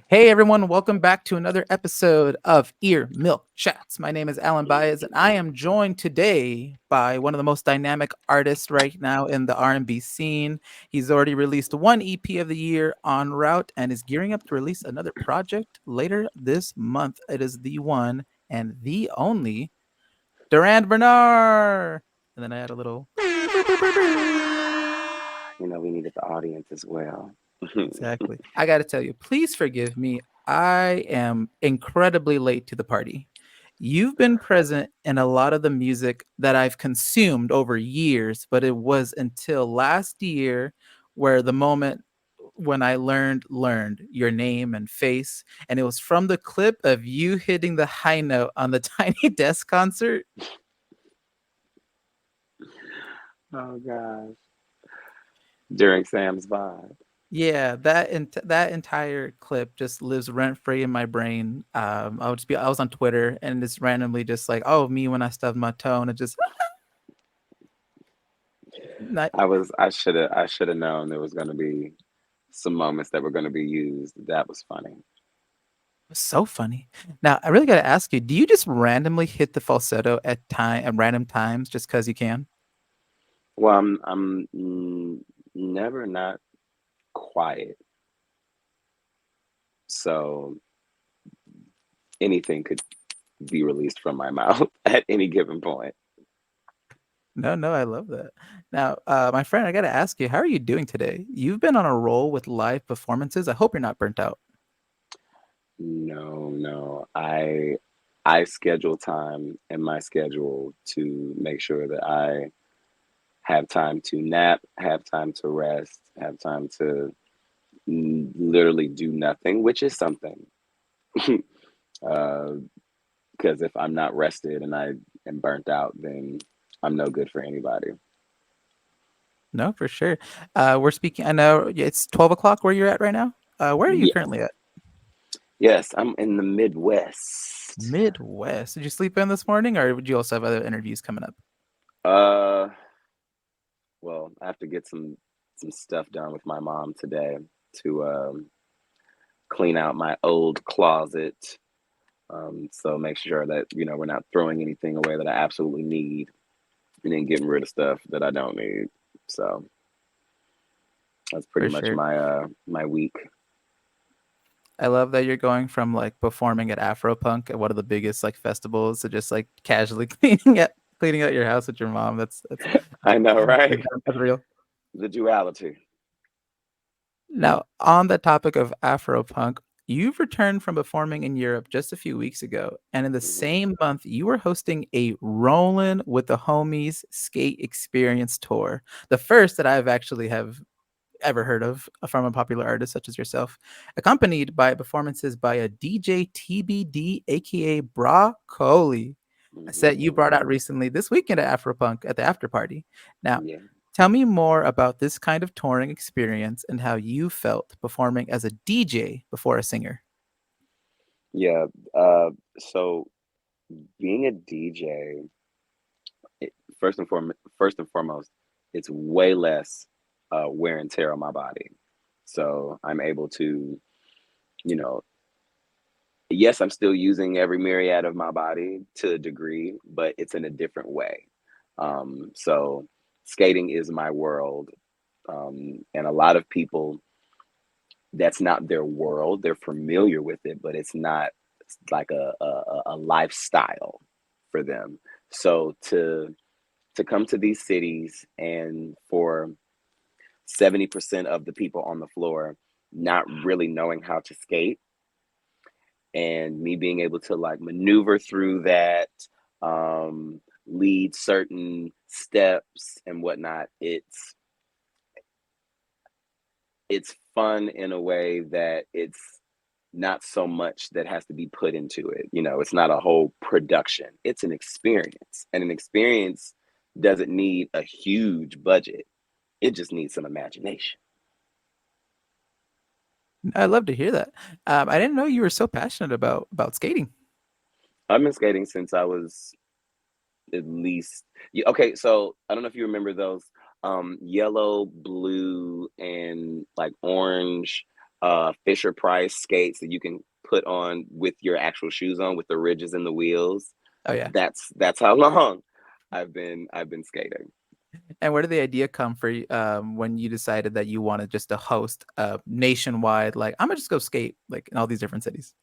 Hey everyone, welcome back to another episode of EARMILK Chats. My name is Alan Baez, and I am joined today by one of the most dynamic artists right now in the R&B scene. He's already released one EP of the year, En Route, and is gearing up to release another project later this month. It is the one and the only Durand Bernarr. And then I had a little We needed the audience as well. exactly. I got to tell you, please forgive me. I am incredibly late to the party. You've been present in a lot of the music that I've consumed over years, but it was until last year where the moment when I learned your name and face, and it was from the clip of you hitting the high note on the Tiny Desk concert. Oh gosh. During Sam's vibe. Yeah, that entire clip just lives rent free in my brain. I was on Twitter and it's randomly just like, oh, me when I stubbed my toe, and it just not I should have known there was gonna be some moments that were gonna be used. That was funny. so funny. Now I really got to ask you, do you just randomly hit the falsetto at random times just because you can? Well, never not quiet, so anything could be released from my mouth at any given point. No, no, I love that. Now, my friend, I got to ask you, how are you doing today? You've been on a roll with live performances. I hope you're not burnt out. No, no. I schedule time in my schedule to make sure that I have time to nap, have time to rest, have time to literally do nothing, which is something. Because if I'm not rested and I am burnt out, then I'm no good for anybody. No, for sure. We're speaking. I know it's 12 o'clock where you're at right now. Where are you Yes, currently at? yes, I'm in the Midwest. Midwest. Did you sleep in this morning, or would you also have other interviews coming up? Uh, well, I have to get some stuff done with my mom today to clean out my old closet. So make sure that we're not throwing anything away that I absolutely need, and then getting rid of stuff that I don't need. So that's pretty For much sure. my week. I love that you're going from like performing at Afropunk at one of the biggest like festivals to just like casually cleaning out your house with your mom. I know, right? That's real. The duality. Now, on the topic of Afropunk, you've returned from performing in Europe just a few weeks ago, and in the Hmm. same month, you were hosting a Rollin' with the Homies Skate Experience tour, the first that I've actually have ever heard of from a popular artist such as yourself, accompanied by performances by a DJ TBD, aka Broccoli, a set you Hmm. brought out recently this weekend at Afropunk at the after party. Now, Yeah, tell me more about this kind of touring experience and how you felt performing as a DJ before a singer. yeah. So being a DJ, it, first and foremost, it's way less wear and tear on my body. So I'm able to, you know, yes, I'm still using every myriad of my body to a degree, but it's in a different way. So skating is my world. And a lot of people, that's not their world. They're familiar with it, but it's not like a lifestyle for them. So to come to these cities and for 70% of the people on the floor not really knowing how to skate, and me being able to like maneuver through that, lead certain steps and whatnot, it's fun in a way that it's not so much that has to be put into it. It's not a whole production. It's an experience. And an experience doesn't need a huge budget. It just needs some imagination. I love to hear that. I didn't know you were so passionate about skating. I've been skating since I was at least, yeah, okay, so I don't know if you remember those yellow, blue, and like orange Fisher Price skates that you can put on with your actual shoes on with the ridges in the wheels. Oh yeah. That's how long I've been skating. And where did the idea come for you when you decided that you wanted just to host nationwide, like I'm gonna just go skate like in all these different cities?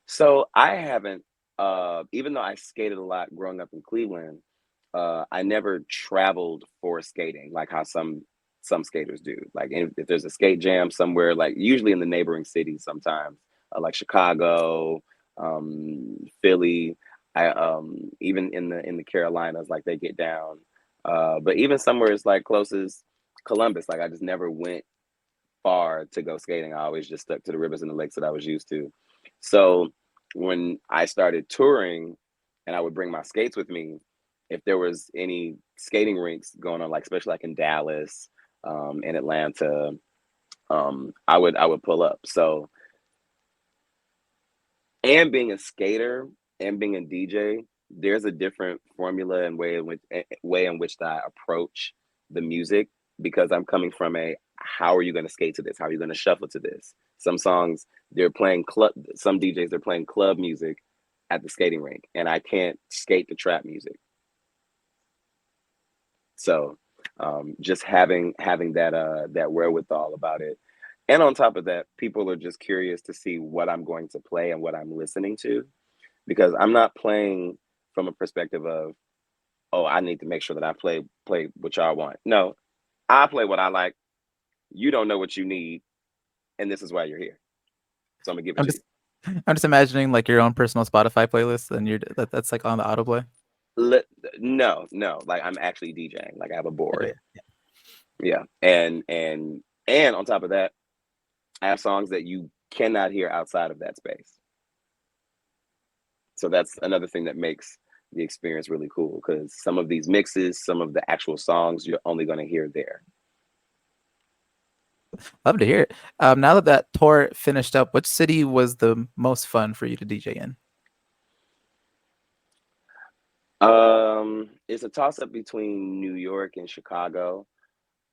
So I haven't, even though I skated a lot growing up in Cleveland, I never traveled for skating like how some skaters do. Like if there's a skate jam somewhere, like usually in the neighboring cities, sometimes like Chicago, Philly. I even in the Carolinas, like they get down. But even somewhere as like close as Columbus, like I just never went far to go skating. I always just stuck to the rivers and the lakes that I was used to. So when I started touring and I would bring my skates with me, if there was any skating rinks going on, like especially like in Dallas, in Atlanta, I would pull up. So and being a skater and being a DJ, there's a different formula and way in which that I approach the music because I'm coming from a how are you going to skate to this? How are you going to shuffle to this? Some songs they're playing club. Some DJs they're playing club music at the skating rink, and I can't skate the trap music. So just having that wherewithal about it, and on top of that, people are just curious to see what I'm going to play and what I'm listening to because I'm not playing from a perspective of, oh, I need to make sure that I play what y'all want. No, I play what I like. You don't know what you need, and this is why you're here. So I'm gonna give it I'm to you. just I'm just imagining like your own personal Spotify playlist, and that's like on the autoplay. No, no, like I'm actually DJing. Like I have a board. Okay. Yeah, and on top of that, I have songs that you cannot hear outside of that space. So that's another thing that makes the experience really cool because some of these mixes, some of the actual songs, you're only going to hear there. Love to hear it. Now that that tour finished up, which city was the most fun for you to DJ in? It's a toss up between New York and Chicago.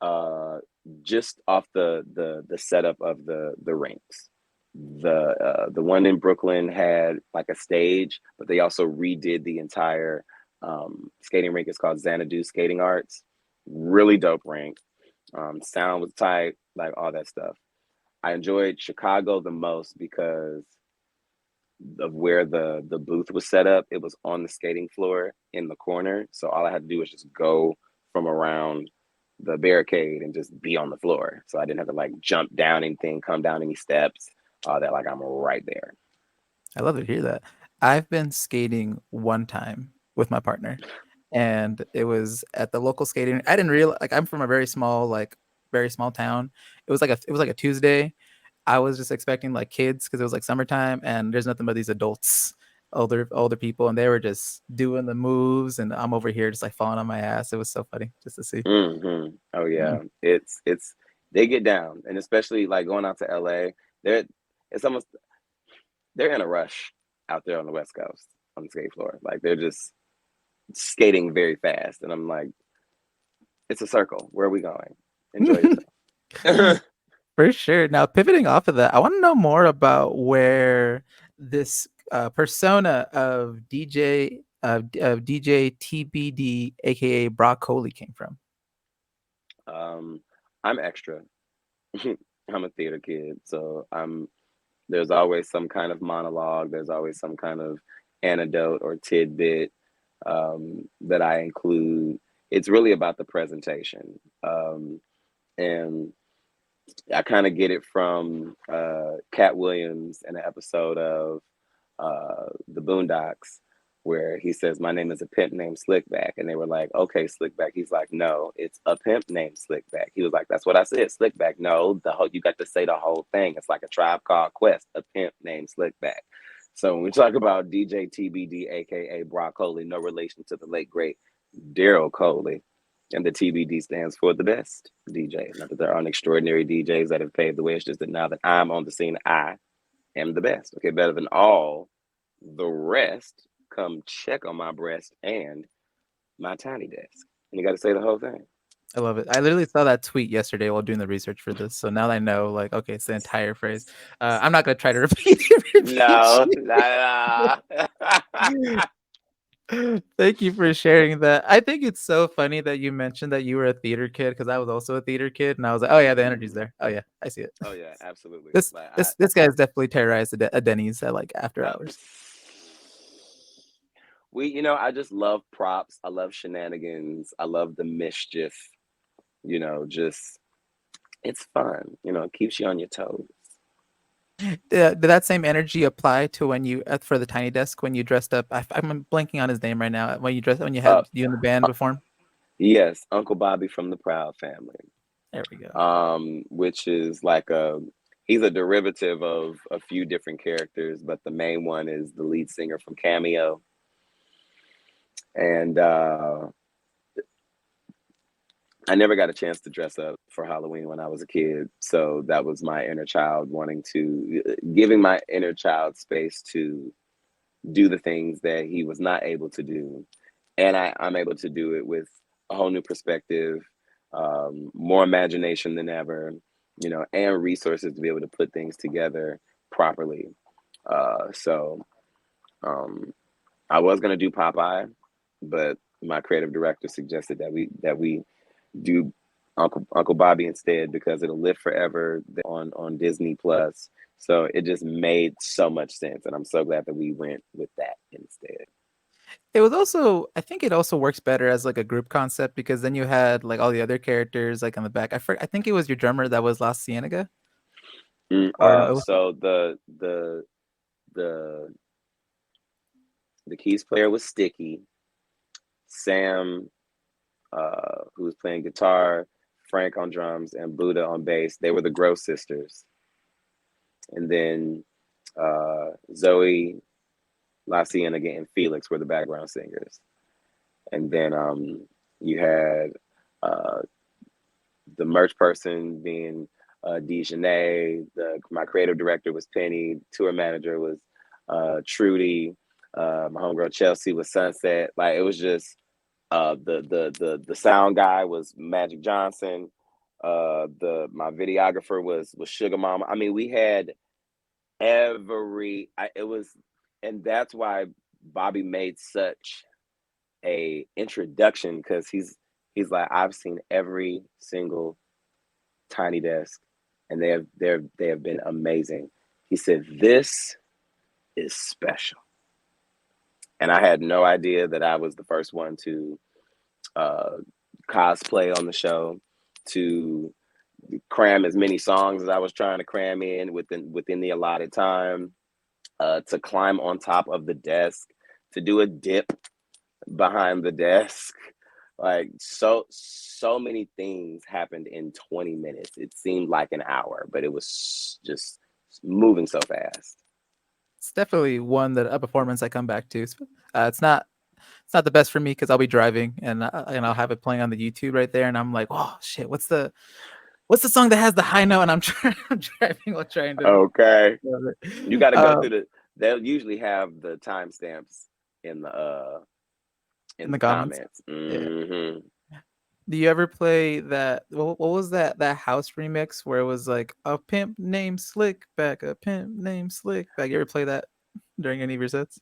Uh, just off the setup of the rinks. The one in Brooklyn had like a stage, but they also redid the entire skating rink. It's called Xanadu Skating Arts. Really dope rink. Sound was tight, like all that stuff. I enjoyed Chicago the most because of where the booth was set up. It was on the skating floor in the corner, so all I had to do was just go from around the barricade and just be on the floor. So I didn't have to like jump down anything, come down any steps, all that. Like I'm right there. I love to hear that. I've been skating one time with my partner, and it was at the local skating. I didn't realize like I'm from a very small town. It was like a Tuesday. I was just expecting like kids because it was like summertime, and there's nothing but these adults, older people, and they were just doing the moves, and I'm over here just like falling on my ass. It was so funny just to see. Oh Yeah. yeah, it's they get down, and especially like going out to LA, they're it's almost they're in a rush out there on the West Coast on the skate floor. Like they're just skating very fast, and I'm like, it's a circle. Where are we going? Enjoy yourself. For sure. Now, pivoting off of that, I want to know more about where this persona of DJ TBD, aka Broccoli, came from. I'm extra. I'm a theater kid, so there's always some kind of monologue, there's always some kind of anecdote or tidbit that I include. It's really about the presentation. And I kind of get it from Cat Williams in an episode of The Boondocks where he says, "My name is a pimp named Slickback." And they were like, "Okay, Slickback." He's like, "No, it's a pimp named Slickback." He was like, "That's what I said, Slickback." No, you got to say the whole thing. It's like a Tribe Called Quest, a pimp named Slickback. So when we talk about DJ TBD, aka Broccoli, no relation to the late great Daryl Coley, and the TBD stands for the best DJ. Not that there aren't extraordinary DJs that have paved the way. It's just that now that I'm on the scene, I am the best. Okay, better than all the rest. Come check on my breast and my tiny desk. And you got to say the whole thing. I love it. I literally saw that tweet yesterday while doing the research for this. So now that I know, like, okay, it's the entire phrase. I'm not gonna try to repeat No, nah, nah. Thank you for sharing that. I think it's so funny that you mentioned that you were a theater kid because I was also a theater kid, and I was like, oh yeah, the energy's there. Oh yeah, I see it. Oh yeah, absolutely. This Like this guy's definitely terrorized a Denny's at like after uh, hours. I just love props. I love shenanigans. I love the mischief. Just it's fun. It keeps you on your toes. Did that same energy apply to when you for the tiny desk when you dressed up? I'm blanking on his name right now. When you Uh, had you in the band uh, perform. yes, Uncle Bobby from the Proud Family. There we go. Which is like he's a derivative of a few different characters, but the main one is the lead singer from Cameo. And I never got a chance to dress up for Halloween when I was a kid. So that was my inner child giving my inner child space to do the things that he was not able to do. And I'm able to do it with a whole new perspective, more imagination than ever, and resources to be able to put things together properly. So I was going to do Popeye, but my creative director suggested that we do Uncle Bobby instead because it'll live forever on Disney Plus. So it just made so much sense, and I'm so glad that we went with that instead. It was also, I think it also works better as like a group concept because then you had like all the other characters like on the back. I think it was your drummer that was La Cienega, or no, it was So the the keys player was Sticky. Sam, who was playing guitar, Frank on drums, and Buddha on bass. They were the Gross sisters. And then Zoe, La Cienega, and Felix were the background singers. And then you had uh, the merch person being Dejanay. My creative director was Penny. Tour manager was Trudy. My homegirl Chelsea was Sunset. Like it was just the sound guy was Magic Johnson. The my videographer was Sugar Mama. I mean, we had it was, and that's why Bobby made such a introduction because he's like I've seen every single Tiny Desk, and they have been amazing. He said this is special, and I had no idea that I was the first one to uh, cosplay on the show, to cram as many songs as I was trying to cram in within the allotted time, to climb on top of the desk, to do a dip behind the desk. Like so many things happened in 20 minutes. It seemed like an hour, but it was just moving so fast. it's definitely one that a performance I come back to. It's not the best for me because I'll be driving and I'll have it playing on the YouTube right there, and I'm like, oh shit, what's the song that has the high note? And I'm driving while trying to. Okay. You got to go through Um, they'll usually have the timestamps in in the the comments, comments. yeah. Do you ever play that? What was that house remix where it was like a pimp named Slickback, a pimp named Slickback? You ever play that during any of your sets?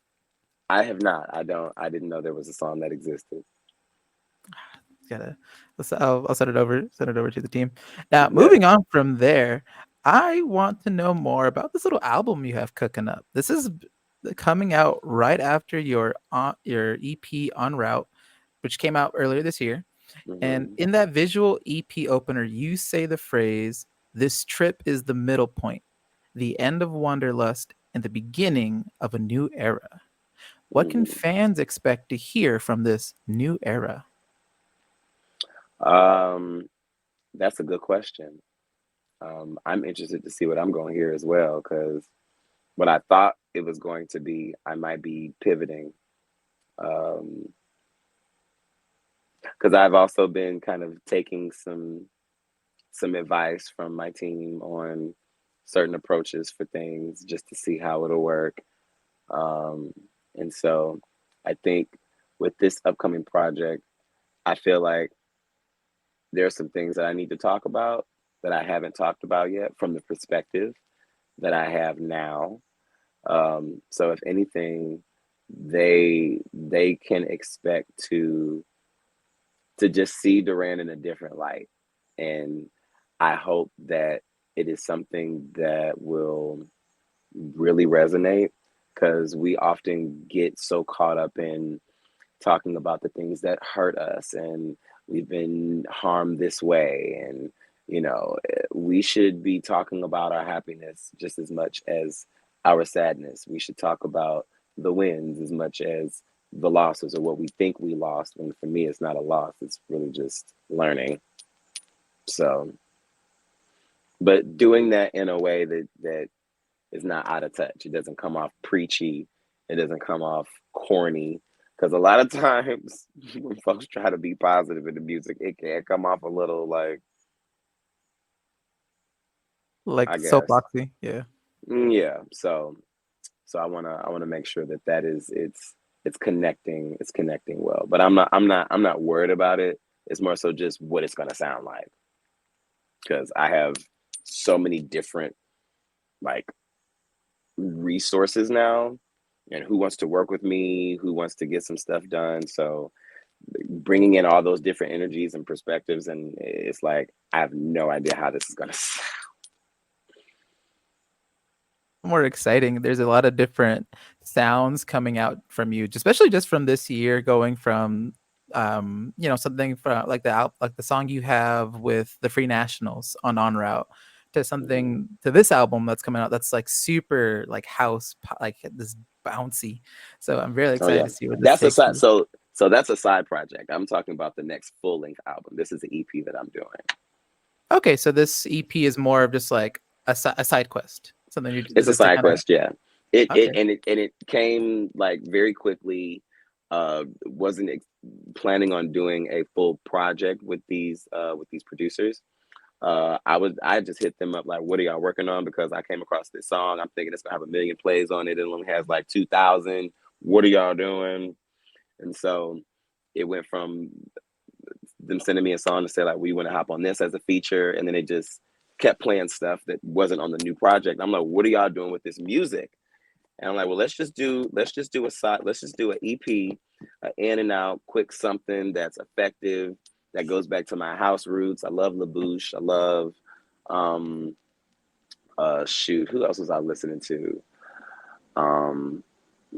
I have not. I didn't know there was a song that existed. Gotta, I'll send it over to the team. Now, Yeah. moving on from there, I want to know more about this little album you have cooking up. This is coming out right after your EP En Route, which came out earlier this year. And Hmm. in that visual EP opener, you say the phrase, "This trip is the middle point, the end of Wanderlust, and the beginning of a new era." What can Hmm. fans expect to hear from this new era? Um, that's a good question. I'm interested to see what I'm going to hear as well because what I thought it was going to be, I might be pivoting. Um, because I've also been kind of taking some advice from my team on certain approaches for things just to see how it'll work. Um, and so I think with this upcoming project, I feel like there are some things that I need to talk about that I haven't talked about yet from the perspective that I have now. So if anything, they can expect to just see Durand in a different light. And I hope that it is something that will really resonate, because we often get so caught up in talking about the things that hurt us, and we've been harmed this way, and we should be talking about our happiness just as much as our sadness. We should talk about the wins as much as the losses, or what we think we lost, when for me it's not a loss, it's really just learning. So, but doing that in a way that is not out of touch. It doesn't come off preachy. It doesn't come off corny. Because a lot of times when folks try to be positive in the music, it can come off a little Like I guess. soapboxy, yeah. Yeah. So I wanna make sure that it's connecting, well. But I'm not worried about it. It's more so just what it's gonna sound like. Because I have so many different like resources now, and who wants to work with me, who wants to get some stuff done. So bringing in all those different energies and perspectives, and it's like I have no idea how this is gonna sound. More exciting. There's a lot of different sounds coming out from you, especially just from this year, going from something from like the song you have with the Free Nationals on route to Mhm. something to this album that's coming out that's like super like house like this bouncy. So I'm really Oh excited yeah, to see what this that's a takes side. you. So that's a side project. I'm talking about the next full length album. This is the EP that I'm doing. Okay, so this EP is more of just like a side quest, something you It's a just to side kind of. quest, yeah. It Okay. it and it came like very quickly. Wasn't planning on doing a full project with these producers. I just hit them up like, what are y'all working on? Because I came across this song. I'm thinking it's gonna have 1 million plays on it. It only has like 2,000. What are y'all doing? And so it went from them sending me a song to say like, we want to hop on this as a feature, and then they just kept playing stuff that wasn't on the new project. I'm like, what are y'all doing with this music? And I'm like, well, let's just do an EP, in and out, quick something that's effective, that goes back to my house roots. I love LaBouche. I love, um, shoot, who else was I listening to? Um,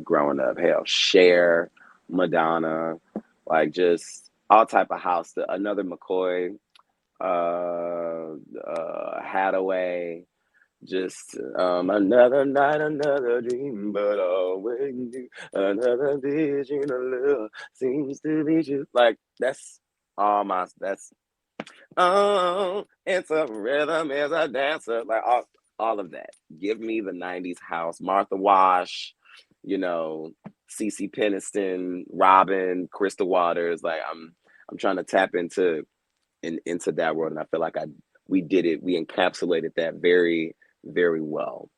Growing up, hell, Cher, Madonna, like just all type of house. Another McCoy, Hadaway, just another night, another dream, but always you, another vision of love seems to be true. Like that's it's a rhythm, it's a dancer, like all of that. Give me the '90s house, Martha Wash, you know, CC Peniston, Robin, Crystal Waters. Like I'm trying to tap into that world, and I feel like we did it. We encapsulated that very very well.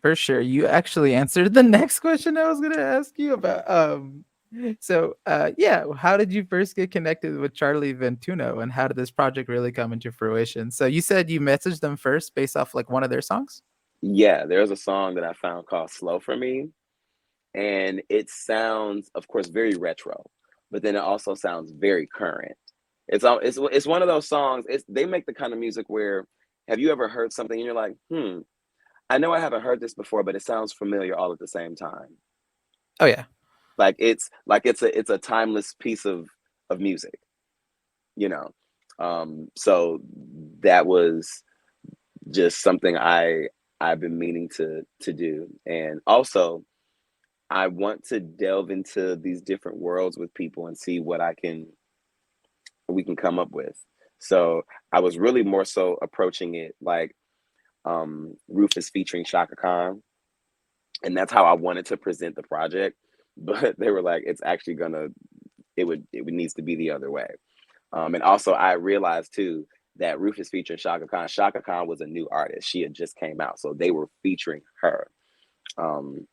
For sure. You actually answered the next question I was going to ask you about. Yeah, how did you first get connected with Charlie Vettuno, and how did this project really come into fruition? So you said you messaged them first based off like one of their songs? Yeah, there's a song that I found called "Slow for Me," and it sounds, of course, very retro, but then it also sounds very current. It's one of those songs. They make the kind of music where, have you ever heard something and you're like, I know I haven't heard this before, but it sounds familiar all at the same time. Oh yeah. It's a timeless piece of music, you know. So that was just something I've been meaning to do, and also I want to delve into these different worlds with people and see we can come up with. So I was really more so approaching it like, Rufus featuring Shaka Khan, and that's how I wanted to present the project. But they were like, it's actually gonna it would needs to be the other way. And also I realized too that Rufus featuring Shaka Khan. Shaka Khan was a new artist; she had just came out, so they were featuring her. Um,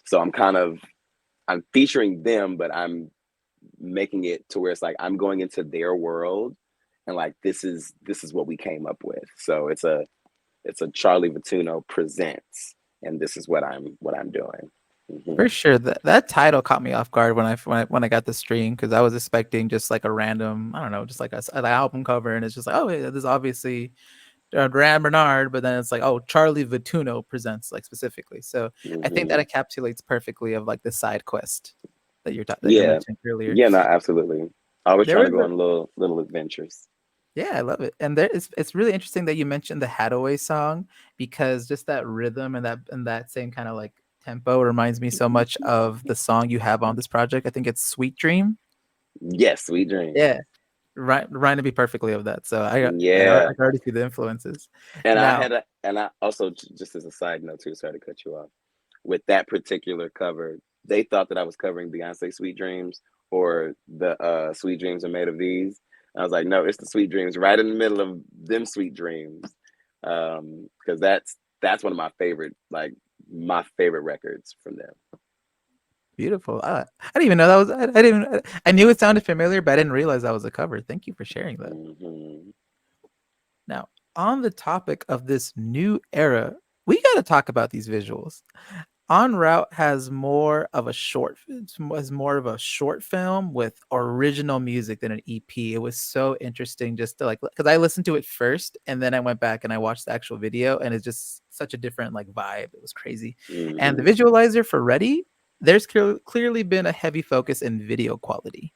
so I'm featuring them, but I'm making it to where it's like I'm going into their world, and like this is what we came up with. So it's a Charlie Vettuno Presents, and this is what I'm doing. For Hmm. sure, that title caught me off guard when I got the stream, because I was expecting just like a random, I don't know, just like an album cover, and it's just like, oh, yeah, this is obviously Durand Bernarr, but then it's like, oh, Charlie Vettuno presents, like, specifically. So I think Hmm. that encapsulates perfectly of like the side quest that you're Yeah, mentioning earlier. yeah, no, absolutely. Always There trying to was go a on little adventures. Yeah, I love it. And it's really interesting that you mentioned the Hadaway song, because just that rhythm and that same kind of like tempo reminds me so much of the song you have on this project. I think it's Sweet Dream. Yes, sweet dreams. Yeah, right, reminded me perfectly of that. So I Yeah, can already see the influences. and I Now, had a, and I also just as a side note too. Sorry to cut you off. With that particular cover, they thought that I was covering Beyonce "Sweet Dreams" or the "Sweet Dreams Are Made of These." I was like, no, it's the "Sweet Dreams" right in the middle of them "Sweet Dreams," because that's one of my favorite records from them. beautiful. I didn't even know that was. I didn't. I knew it sounded familiar, but I didn't realize that was a cover. Thank you for sharing that. Hmm. Now, on the topic of this new era, we got to talk about these visuals. En Route has more of a short film with original music than an EP. It was so interesting just to like, because I listened to it first and then I went back and I watched the actual video, and it's just such a different like vibe. It was crazy. And the Hmm. visualizer for Ready, there's clearly been a heavy focus in video quality.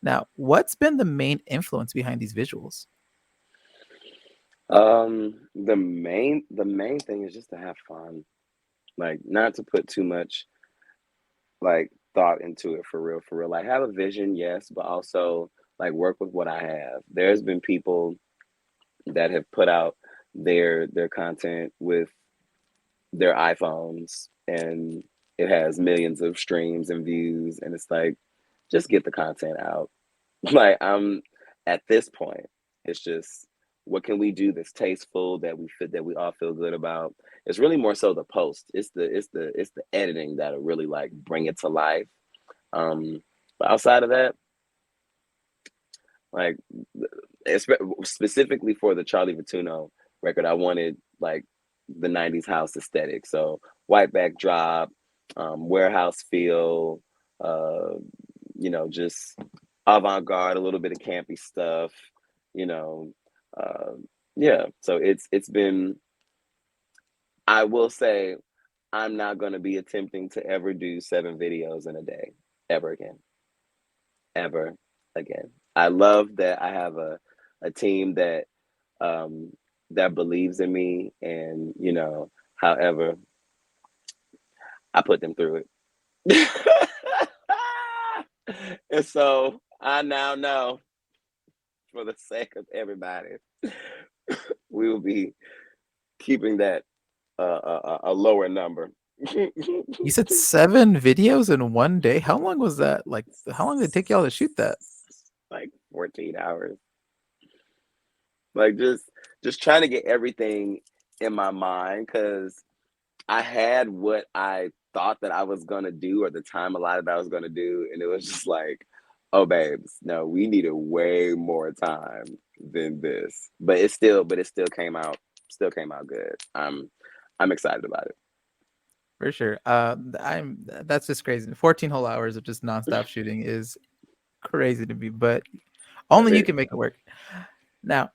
Now, what's been the main influence behind these visuals? The main thing is just to have fun, like not to put too much like thought into it for real, for real. Like have a vision, yes, but also like work with what I have. There's been people that have put out their content with their iPhones and it has millions of streams and views and it's like just get the content out. Like I'm at this point, it's just what can we do that's tasteful that we all feel good about. It's really more so the post. It's the editing that'll really like bring it to life. Um, but outside of that, like specifically for the Charlie Vettuno record, I wanted like the '90s house aesthetic. So white backdrop, warehouse feel, uh, just avant-garde, a little bit of campy stuff, you know. Uh, yeah, so it's been. I will say, I'm not going to be attempting to ever do 7 videos in a day ever again, ever again. I love that I have a team um, that believes in me, and however, I put them through it. And so I now know, for the sake of everybody, we will be keeping that a lower number. You said 7 videos in one day. How long was that? Like, how long did it take y'all to shoot that? Like 14 hours. Like just trying to get everything in my mind because I had what I thought that I was gonna do or the time allotted that I was gonna do, and it was just like, oh babes, no, we needed way more time than this. But it still came out good. I'm excited about it. For sure. That's just crazy. 14 whole hours of just nonstop shooting is crazy to me, but That only you is. can make it work. Now,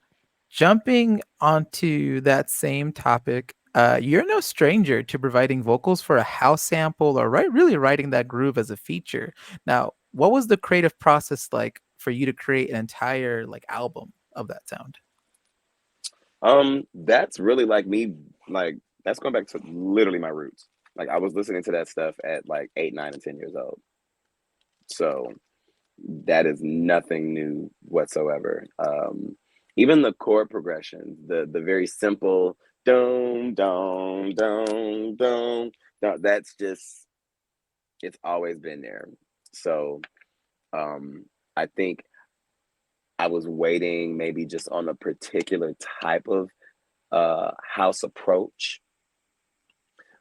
jumping onto that same topic, you're no stranger to providing vocals for a house sample or really writing that groove as a feature. Now, what was the creative process like for you to create an entire like album of that sound? That's really like me, like that's going back to literally my roots. Like I was listening to that stuff at like 8, 9, and 10 years old. So that is nothing new whatsoever. Even the chord progressions, the very simple dum dum dum dum, that's just it's always been there. So um, I think I was waiting maybe just on a particular type of house approach,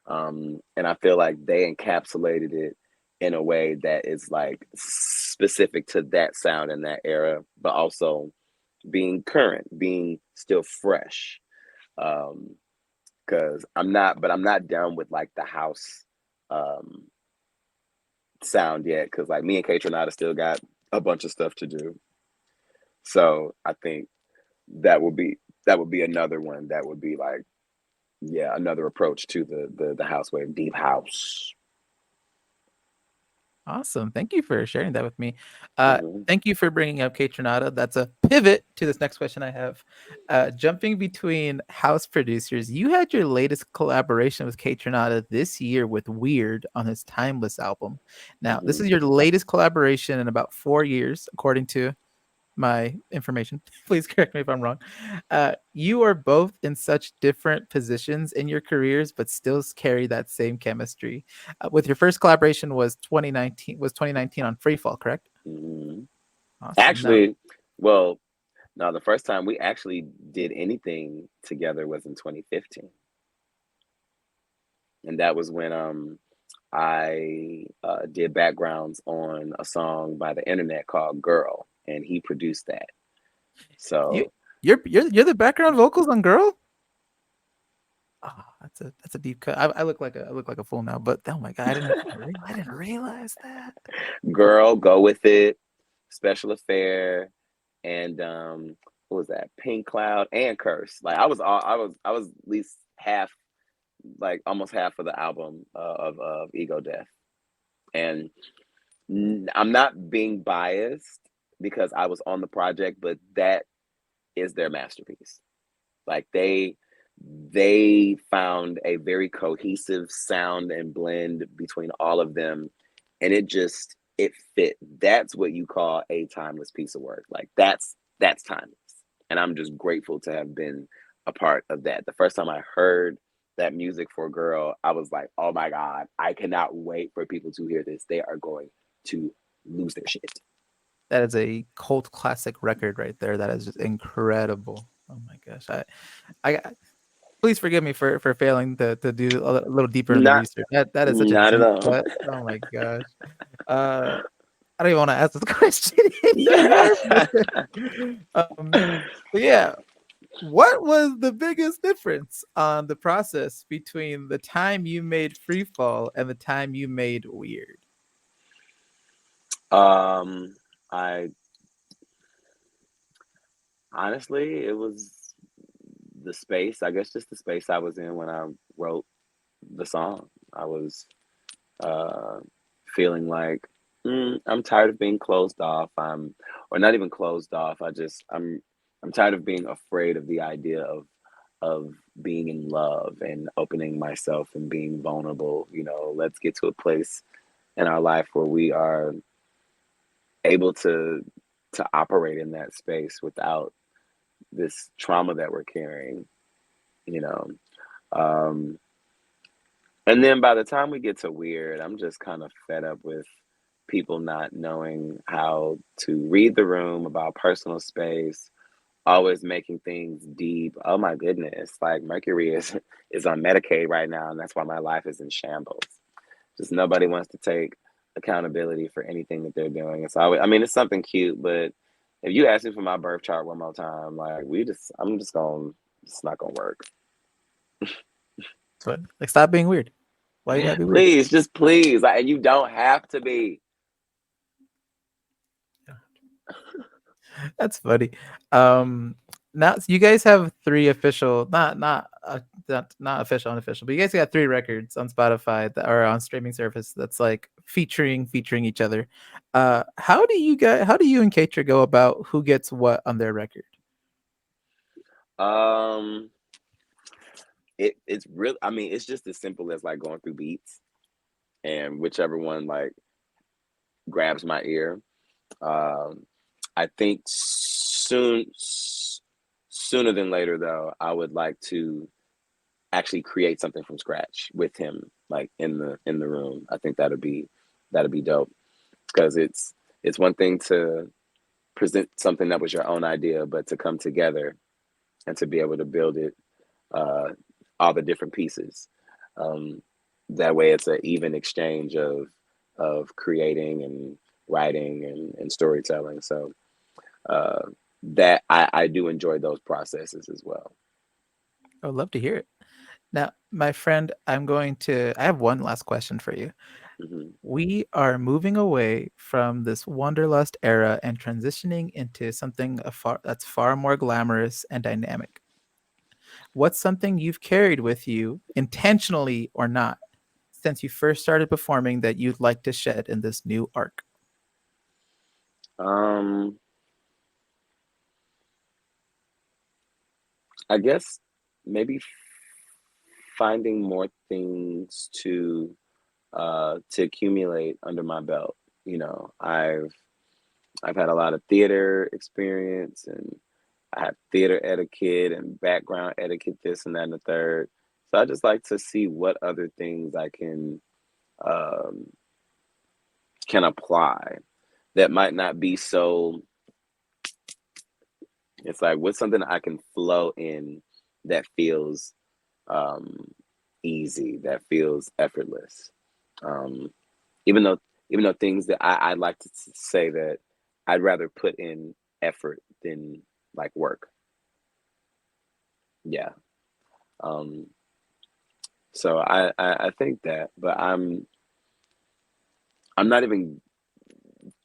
and I feel like they encapsulated it in a way that is like specific to that sound in that era, but also being current, being still fresh. Because I'm not done with like the house um, sound yet. Because like me and Kate Renata still got a bunch of stuff to do. So I think that would be another one that would be like, yeah, another approach to the house wave, deep house. Awesome. Thank you for sharing that with me. Hmm. Thank you for bringing up Kate Renata. That's a pivot to this next question I have. Jumping between house producers, you had your latest collaboration with Kate Renata this year with Weird on his Timeless album. Now, this Hmm. is your latest collaboration in about 4 years, according to my information. Please correct me if I'm wrong. You are both in such different positions in your careers, but still carry that same chemistry. With your first collaboration was 2019 on Freefall, correct? Hmm. Awesome. Now, Actually, well, no, the first time we actually did anything together was in 2015, and that was when I did backgrounds on a song by the internet called "Girl," and he produced that. you So you're the background vocals on Girl. Oh, that's a deep cut. I look like a fool now, but oh my god, I didn't realize that. "Girl," "Go With It," "Special Affair," and what was that? "Pink Cloud" and "Curse." Like I was at least half, like almost half of the album of Ego Death. And I'm not being biased because I was on the project, but that is their masterpiece. Like they found a very cohesive sound and blend between all of them, and it fit. That's what you call a timeless piece of work. Like that's timeless, and I'm just grateful to have been a part of that. The first time I heard that music for Girl, I was like, oh my god, I cannot wait for people to hear this. They are going to lose their shit. That is a cult classic record right there. That is just incredible. Oh my gosh. I please forgive me for failing to do a little deeper in the Not research. That is such a not at deep all. cut. Oh my gosh. Uh, I don't even want to ask this question anymore. But yeah, what was the biggest difference on the process between the time you made Free Fall and the time you made Weird? um, I honestly, it was the space. I guess just the space I was in when I wrote the song. I was uh, feeling like I'm tired of being closed off. Or not even closed off. I'm tired of being afraid of the idea of being in love and opening myself and being vulnerable. You know, let's get to a place in our life where we are able to operate in that space without this trauma that we're carrying. You know, um, and then by the time we get to Weird, I'm just kind of fed up with people not knowing how to read the room about personal space, always making things deep. Oh my goodness, like Mercury is is on Medicaid right now, and that's why my life is in shambles. Just nobody wants to take accountability for anything that they're doing. It's always, I mean, it's something cute, but if you ask me for my birth chart one more time, like I'm just gonna, it's not gonna work. So like stop being weird. Why you gotta be weird? Please, just please, like, and you don't have to be. That's funny. Now so you guys have three official, not official, unofficial, but you guys got three records on Spotify that are on streaming service that's like featuring each other. How do you and Katra go about who gets what on their record? Um, it's real. I mean, it's just as simple as like going through beats and whichever one like grabs my ear. Um, I think sooner than later though, I would like to actually create something from scratch with him, like in the room. I think that'd be dope because it's one thing to present something that was your own idea, but to come together and to be able to build it, uh, all the different pieces. Um, that way, it's an even exchange of creating writing and storytelling. So uh, that I do enjoy those processes as well. I would love to hear it. Now, my friend, I have one last question for you. Hmm. We are moving away from this wanderlust era and transitioning into something that's far more glamorous and dynamic. What's something you've carried with you, intentionally or not, since you first started performing that you'd like to shed in this new arc? Um, I guess maybe finding more things to accumulate under my belt. You know, I've had a lot of theater experience, and I have theater etiquette and background etiquette, this and that and the third. So I just like to see what other things I um, can apply that might not be so. It's like what's something I can flow in that feels um, easy, that feels effortless. Um, even though things that I like to say that I'd rather put in effort than like work. Yeah. Um, so I think that, but I'm not even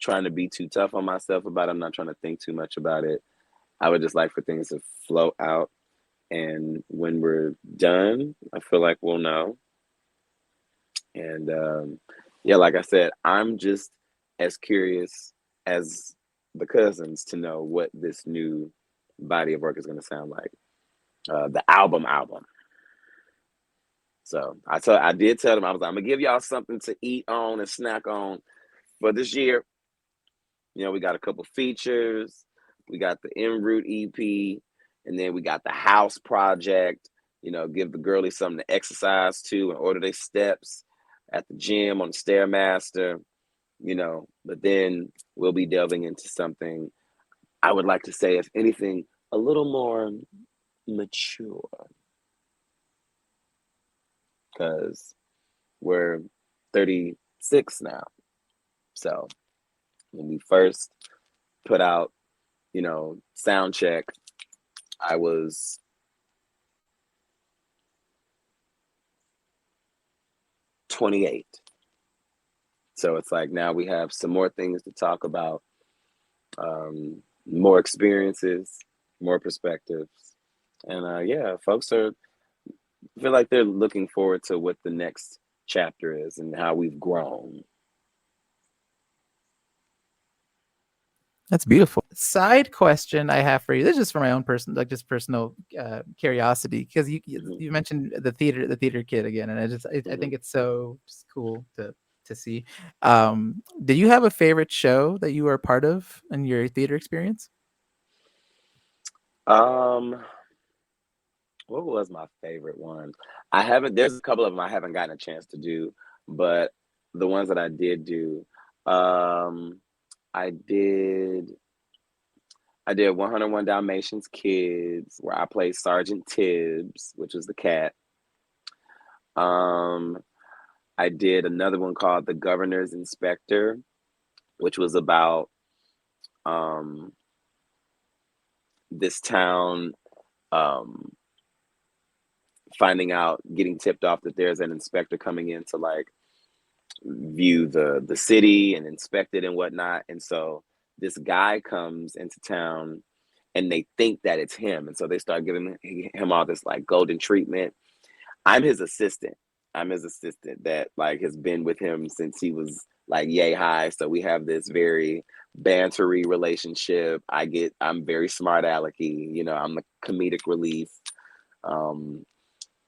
trying to be too tough on myself about it. I'm not trying to think too much about it. I would just like for things to flow out, and when we're done, I feel like we'll know. And yeah, like I said, I'm just as curious as the cousins to know what this new body of work is going to sound like. The album. So I did tell them, I was like, I'm gonna give y'all something to eat on and snack on for this year. You know, we got a couple features, we got the en route EP, and then we got the house project. You know, give the girlies something to exercise to and order their steps at the gym on the stairmaster. You know, but then we'll be delving into something I would like to say, if anything, a little more mature, because we're 36 now. So when we first put out, you know, sound check, I was 28. So it's like now we have some more things to talk about, more experiences, more perspectives. And yeah, folks are feel like they're looking forward to what the next chapter is and how we've grown. That's beautiful. Side question I have for you. This is just for my own just personal curiosity, because Hmm. you mentioned the theater kid again, and I Hmm. think it's so just cool to see. Did you have a favorite show that you were a part of in your theater experience? Um, what was my favorite one? I haven't. There's a couple of them I haven't gotten a chance to do, but the ones that I did do, um, I did. I did 101 Dalmatians Kids, where I played Sergeant Tibbs, which was the cat. Um, I did another one called The Governor's Inspector, which was about um, this town um, finding out, getting tipped off that there's an inspector coming in to like view the city and inspect it and whatnot. And so this guy comes into town, and they think that it's him, and so they start giving him all this like golden treatment. I'm his assistant. I'm his assistant that like has been with him since he was like yay high. So we have this very bantery relationship. I'm very smart alecky, you know, I'm the comedic relief. Um,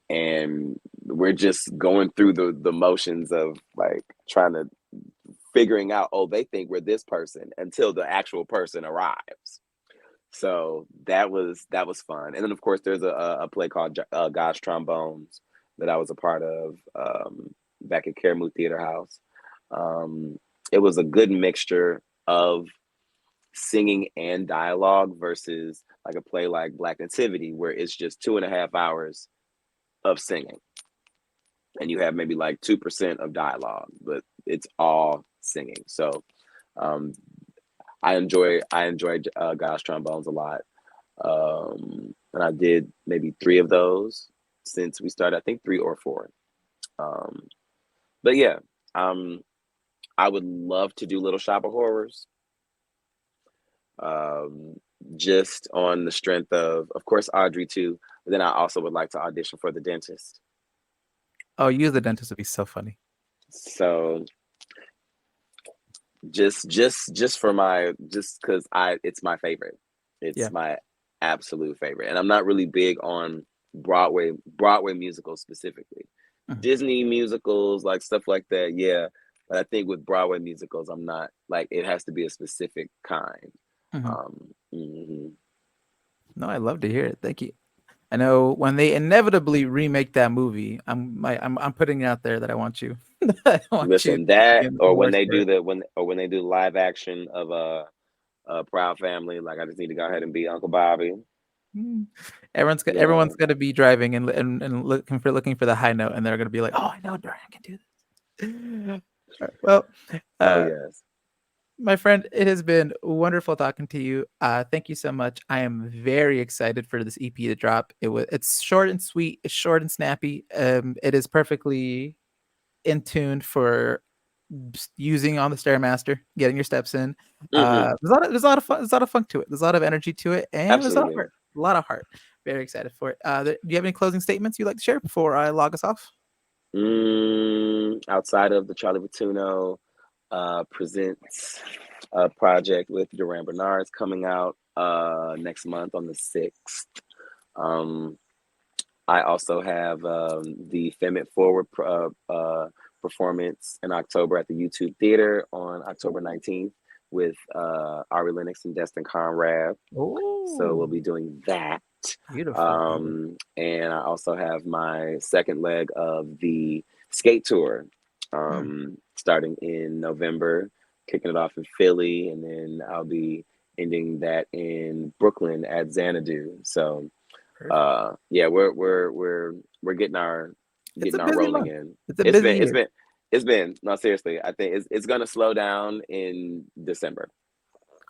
and we're just going through the motions of like trying to figuring out, oh, they think we're this person until the actual person arrives. So that was fun. And then of course there's a play called God's Trombones that I was a part of, back at Caramoo Theater House. Um, it was a good mixture of singing and dialogue versus like a play like Black Nativity, where it's just 2.5 hours of singing, and you have maybe like 2% of dialogue, but it's all singing. So Um, I enjoyed Gosh Trombones a lot. And I did maybe three of those since we started. I think three or four. Um, but yeah, um, I would love to do Little Shop of Horrors. Um, just on the strength of course, Audrey too. But then I also would like to audition for The Dentist. Oh, you as the dentist would be so funny. So just for my just because I it's my favorite. Yeah. It's my absolute favorite, and I'm not really big on Broadway musicals specifically. Mhm. Disney musicals, like stuff like that, yeah. But I think with Broadway musicals, I'm not like it has to be a specific kind. Mhm. Mhm. No, I love to hear it. Thank you. I know when they inevitably remake that movie, I'm putting it out there that I want you. I want you Listen, to be that in the or when chorus they for do it. when they do live action of a Proud Family, like I just need to go ahead and be Uncle Bobby. Mm. Yeah. Everyone's gonna be driving and looking for the high note, and they're gonna be like, "Oh, I know Durand can do this." Well, Oh uh, yes. my friend, it has been wonderful talking to you. Thank you so much. I am very excited for this EP to drop. It's short and sweet. It's short and snappy. It is perfectly in tune for using on the stairmaster, getting your steps in. Hmm. There's a lot of fun. There's a lot of funk to it. There's a lot of energy to it, and there's a lot of Absolutely. heart. A lot of heart. Very excited for it. Do you have any closing statements you'd like to share before I log us off? Outside of the Charlie Vettuno presents project with Durand Bernarr is coming out next month on the 6th. Um, I also have the Femme Forward performance in October at the YouTube Theater on October 19th with Ari Lennox and Destin Conrad. So we'll Oh, be doing that. beautiful. And I also have my second leg of the skate tour Mm, starting in November, kicking it off in Philly, and then I'll be ending that in Brooklyn at Xanadu. So perfect. yeah, we're It's a getting our busy rolling month. in. It's a It's busy been it's year. been it's been no seriously. I think it's gonna slow down in December.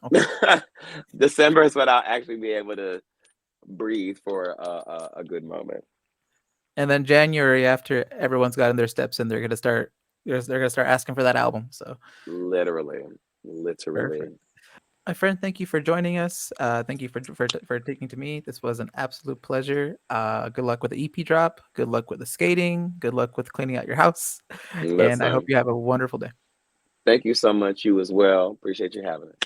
Okay. December is when I'll actually be able to breathe for a good moment. And then January, after everyone's gotten their steps in, they're gonna start asking for that album. So Literally, perfect. literally. My friend, thank you for joining us. Thank you for taking to me. This was an absolute pleasure. Good luck with the EP drop. Good luck with the skating. Good luck with cleaning out your house. And I hope Listen, you have a wonderful day. thank you so much. You as well. Appreciate you having us.